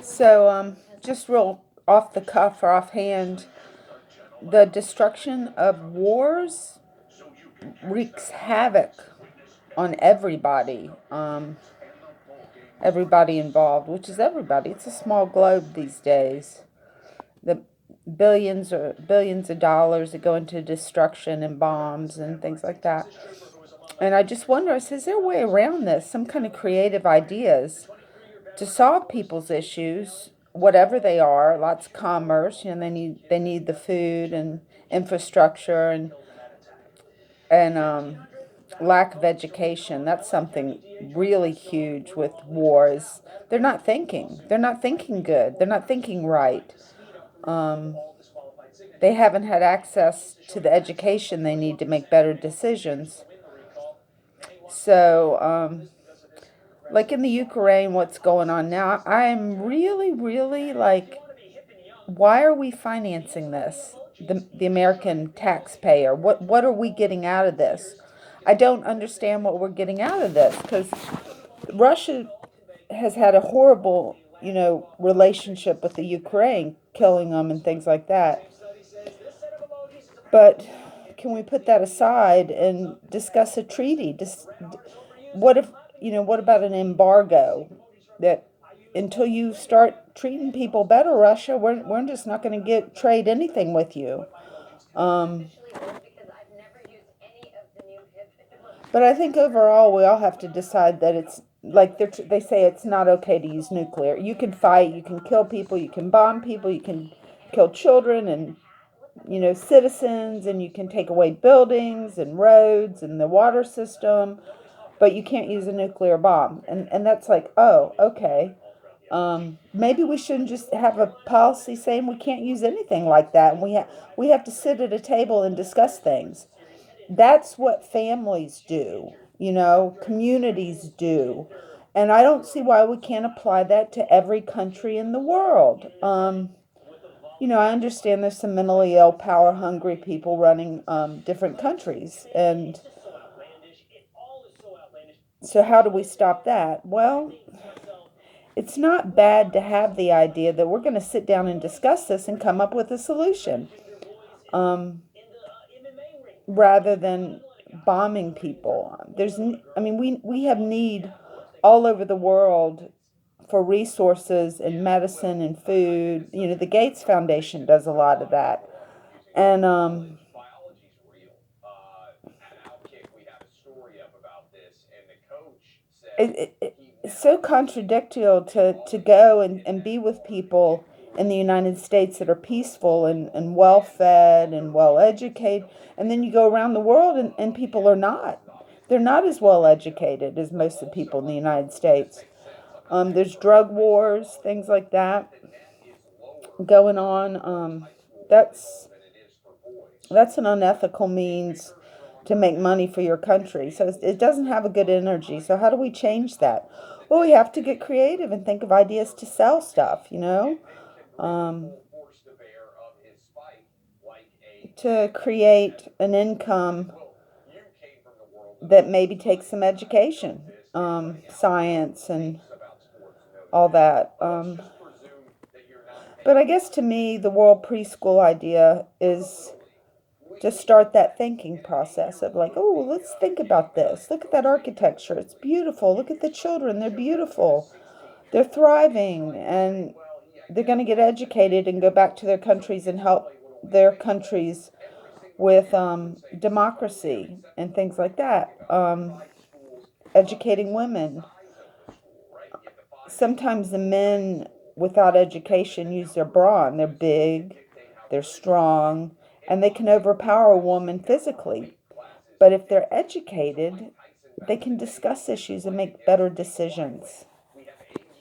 Just real off the cuff or offhand, the destruction of wars wreaks havoc on everybody involved, which is everybody. It's a small globe these days. The billions of dollars that go into destruction and bombs and things like that. And I just wonder, is there a way around this? Some kind of creative ideas to solve people's issues, whatever they are. Lots of commerce, they need the food and infrastructure and lack of education. That's something really huge with wars. They're not thinking. They're not thinking good. They're not thinking right. Um, they haven't had access to the education they need to make better decisions. So, like in the Ukraine, what's going on now, I'm really, really like, why are we financing this? The American taxpayer. What are we getting out of this? I don't understand what we're getting out of this, because Russia has had a horrible, relationship with the Ukraine, killing them and things like that. But can we put that aside and discuss a treaty? What if, what about an embargo that until you start treating people better, Russia, we're just not going to get trade anything with you. Um, but I think overall we all have to decide that it's like they say it's not okay to use nuclear. You can fight, you can kill people, you can bomb people, you can kill children and citizens, and you can take away buildings and roads and the water system, but you can't use a nuclear bomb. And that's like, oh, okay. Maybe we shouldn't just have a policy saying we can't use anything like that, and we have to sit at a table and discuss things. That's what families do, communities do. And I don't see why we can't apply that to every country in the world. I understand there's some mentally ill, power hungry people running different countries. And so, how do we stop that? Well, it's not bad to have the idea that we're going to sit down and discuss this and come up with a solution, rather than bombing people. We have need all over the world for resources and medicine and food. The Gates Foundation does a lot of that. And it's so contradictory to go and be with people in the United States that are peaceful and well fed and well educated. And then you go around the world and people are not. They're not as well educated as most of the people in the United States. There's drug wars, things like that going on. That's that's an unethical means to make money for your country. So it doesn't have a good energy. So how do we change that? Well, we have to get creative and think of ideas to sell stuff, um, to create an income that maybe takes some education, science, and all that. But I guess to me, the world preschool idea is to start that thinking process of like, oh, let's think about this. Look at that architecture. It's beautiful. Look at the children. They're beautiful. They're thriving, and they're going to get educated and go back to their countries and help their countries with democracy and things like that. Educating women. Sometimes the men without education use their brawn. They're big, they're strong, and they can overpower a woman physically. But if they're educated, they can discuss issues and make better decisions.